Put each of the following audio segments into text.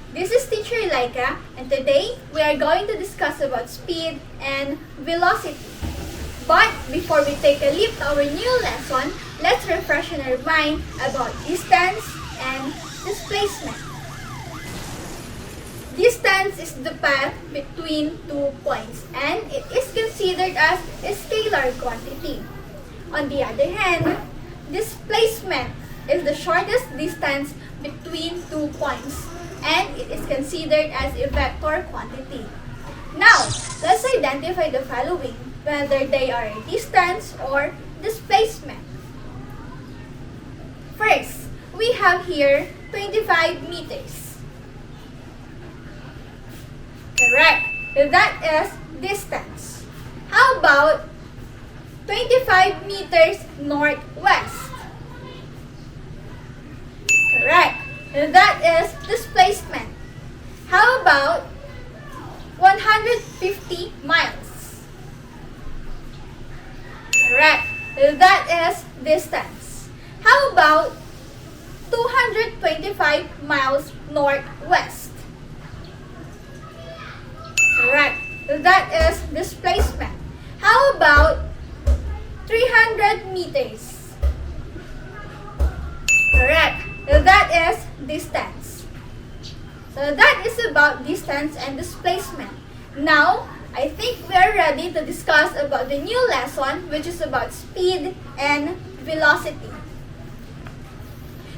This is Teacher Laika, and today we are going to discuss about speed and velocity. But before we take a leap to our new lesson, let's refresh our mind about distance and displacement. Distance is the path between 2 points and it is considered as a scalar quantity. On the other hand, displacement is the shortest distance between 2 points and it is considered as a vector quantity. Now, let's identify the following, whether they are distance or displacement. First, we have here 25 meters. Correct. That is distance. How about 25 meters northwest? Correct. That is displacement. How about 150 miles? Correct. That is distance. How about 225 miles northwest? Correct. That is displacement. How about 300 meters? Correct. That is distance. So that is about distance and displacement. Now, I think we are ready to discuss about the new lesson, which is about speed and velocity.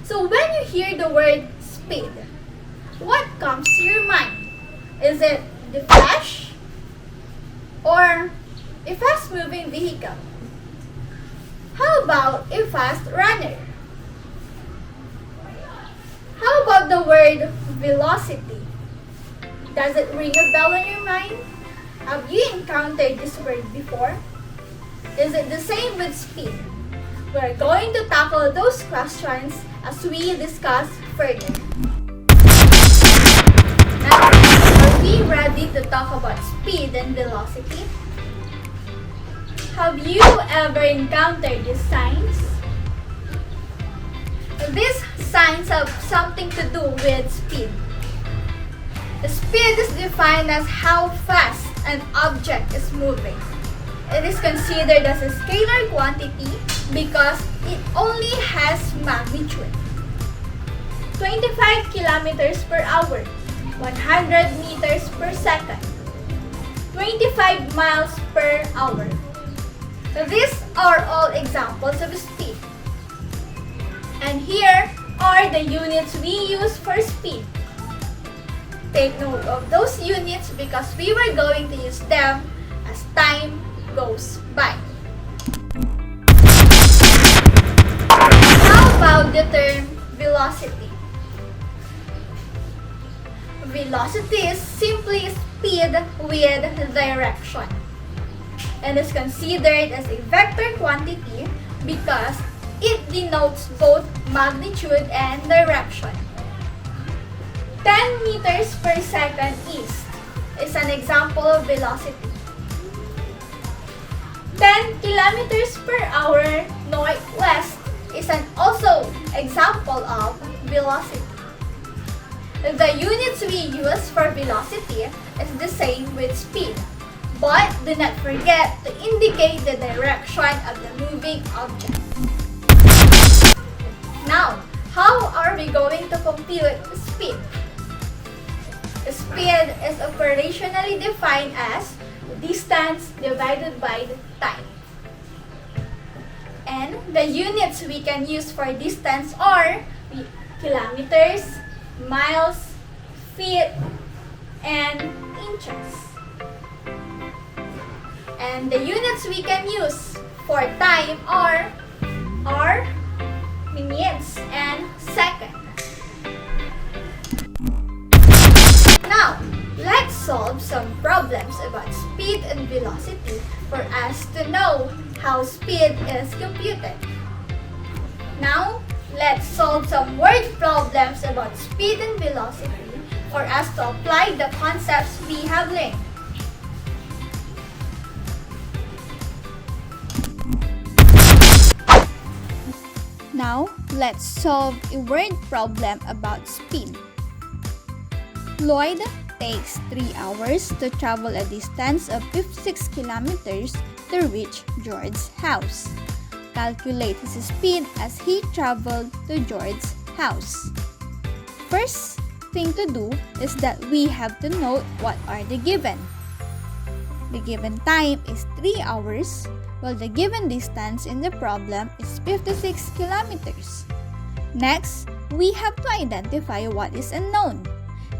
So when you hear the word speed, what comes to your mind? Is it the flash or a fast-moving vehicle? How about a fast runner? How about the word velocity? Does it ring a bell in your mind? Have you encountered this word before? Is it the same with speed? We're going to tackle those questions as we discuss further. Now, are we ready to talk about speed and velocity? Have you ever encountered these signs? These signs have something to do with speed. The speed is defined as how fast an object is moving. It is considered as a scalar quantity because it only has magnitude. 25 kilometers per hour, 100 meters per second, 25 miles per hour. These are all examples of speed. And here are the units we use for speed. Take note of those units because we were going to use them as time goes by. How about the term velocity? Velocity is simply speed with direction and is considered as a vector quantity because it denotes both magnitude and direction. 10 meters per second east is an example of velocity. 10 kilometers per hour northwest is an also example of velocity. The units we use for velocity is the same with speed, but do not forget to indicate the direction of the moving object. Now, how are we going to compute speed? Speed is operationally defined as distance divided by the time. And the units we can use for distance are kilometers, miles, feet, and inches. And the units we can use for time are minutes and seconds. Now, let's solve some problems about speed and velocity for us to know how speed is computed. Now, let's solve some word problems about speed and velocity for us to apply the concepts we have learned. Now, let's solve a word problem about speed. Lloyd takes 3 hours to travel a distance of 56 kilometers to reach George's house. Calculate his speed as he traveled to George's house. First thing to do is that we have to note what are the given. The given time is 3 hours, while the given distance in the problem is 56 kilometers. Next, we have to identify what is unknown.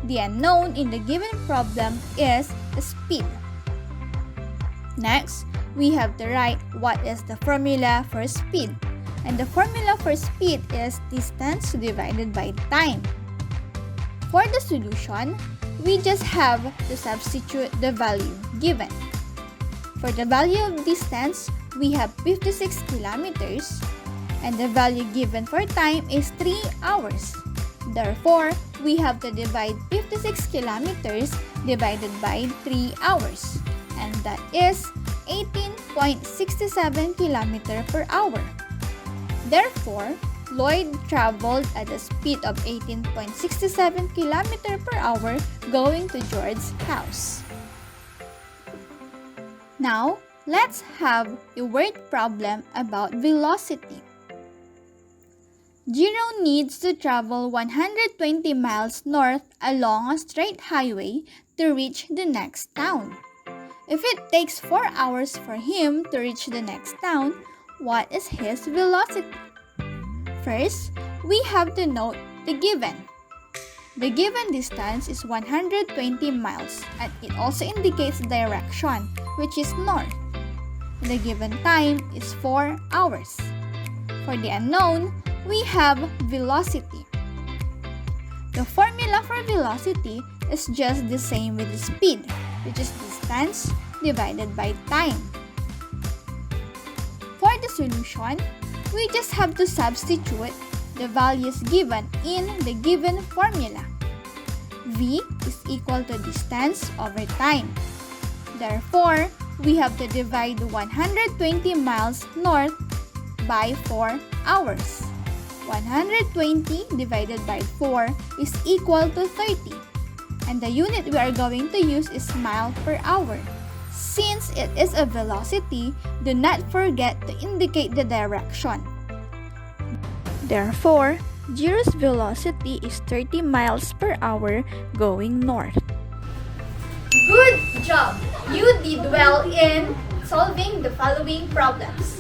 The unknown in the given problem is speed. Next, we have to write what is the formula for speed. And the formula for speed is distance divided by time. For the solution, we just have to substitute the value given. For the value of distance, we have 56 kilometers, and the value given for time is 3 hours. Therefore, we have to divide 56 kilometers divided by 3 hours, and that is 18.67 km per hour. Therefore, Lloyd traveled at a speed of 18.67 km per hour going to George's house. Now, let's have a word problem about velocity. Jiro needs to travel 120 miles north along a straight highway to reach the next town. If it takes 4 hours for him to reach the next town, what is his velocity? First, we have to note the given. The given distance is 120 miles, and it also indicates direction, which is north. The given time is 4 hours. For the unknown, we have velocity. The formula for velocity is just the same with the speed, which is distance divided by time. For the solution, we just have to substitute the values given in the given formula. V is equal to distance over time. Therefore, we have to divide 120 miles north by 4 hours. 120 divided by 4 is equal to 30. And the unit we are going to use is mile per hour. Since it is a velocity, do not forget to indicate the direction. Therefore, Jiro's velocity is 30 miles per hour going north. Good job! You did well in solving the following problems.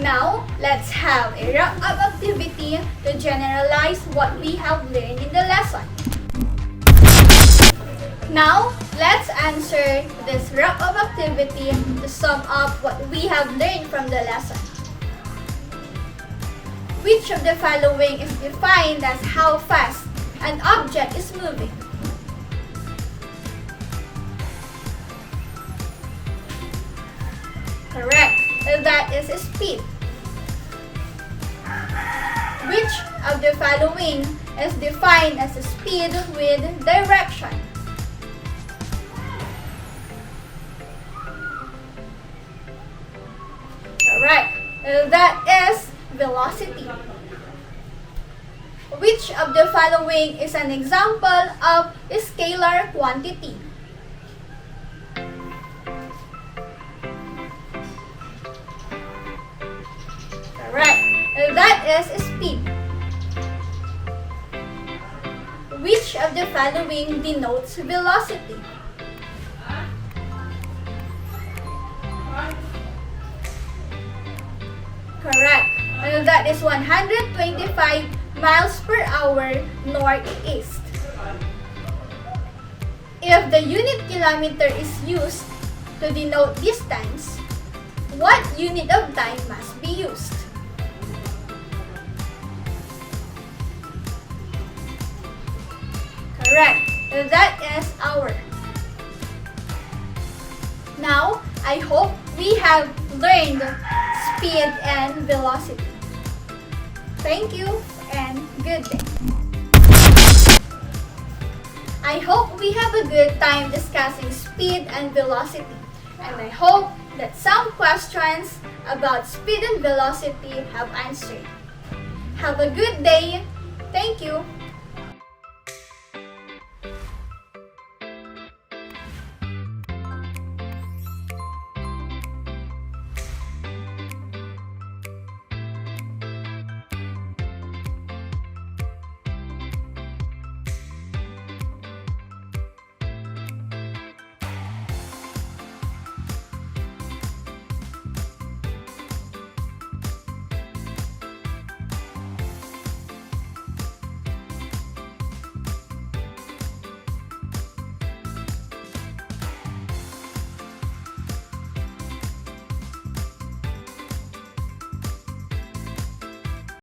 Now, let's have a wrap-up activity to generalize what we have learned in the lesson. Now, let's answer this wrap-up activity to sum up what we have learned from the lesson. Which of the following is defined as how fast an object is moving? Correct. That is speed. Which of the following is defined as speed with direction? Correct. That is velocity. Which of the following is an example of a scalar quantity? Correct. That is speed. Which of the following denotes velocity? Correct. That is 125 miles per hour northeast. If the unit kilometer is used to denote distance, what unit of time must be used? Correct. That is hour. Now, I hope we have learned speed and velocity. Thank you and good day. I hope we have a good time discussing speed and velocity, and I hope that some questions about speed and velocity have answered. Have a good day. Thank you.